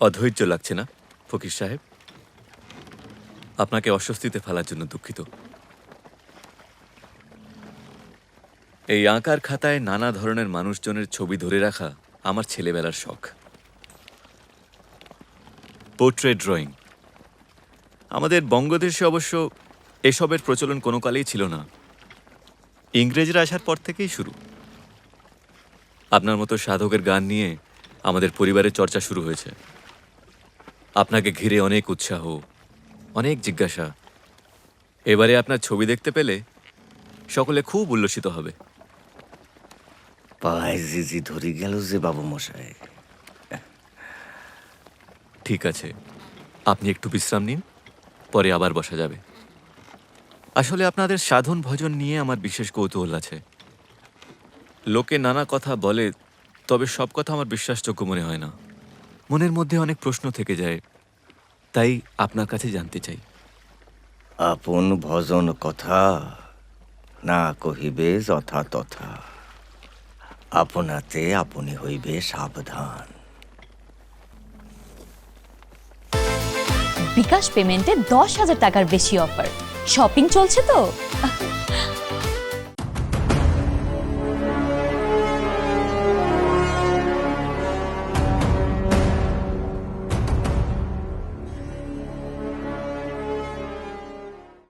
অধৈর্য লাগছে না ফকির সাহেব? আপনাকে অস্বস্তিতে ফেলার জন্য দুঃখিত। এই আঁকার খাতায় নানা ধরনের মানুষজনের ছবি ধরে রাখা আমার ছেলেবেলার শখ। Portrait drawing. আমাদের বঙ্গদেশে অবশ্য এসবের প্রচলন কোনো কালেই ছিল না, ইংরেজরা আসার পর থেকেই শুরু। আপনার মতো সাধকের গান নিয়ে আমাদের পরিবারের চর্চা শুরু হয়েছে। আপনাকে ঘিরে অনেক উৎসাহ, অনেক জিজ্ঞাসা। এবারে আপনার ছবি দেখতে পেলে সকলে খুব উল্লসিত হবে। পায়ে জিজি ধরে গেল যে বাবু মশাই। ঠিক আছে, আপনি একটু বিশ্রাম নিন, পরে আবার বসা যাবে। আসলে আপনাদের সাধন ভজন নিয়ে আমার বিশেষ কৌতূহল আছে। লোকে নানা কথা বলে, তবে সব কথা আমার বিশ্বাসযোগ্য মনে হয় না। মনের মধ্যে অনেক প্রশ্ন থেকে যায়, তাই আপনার কাছে জানতে চাই। আপন ভজন কথা না কহিবে যথা তথা, আপনাতে আপনি হইবে সাবধান। বিকাশ পেমেন্টে 10,000 টাকার বেশি অফার। শপিং চলছে তো।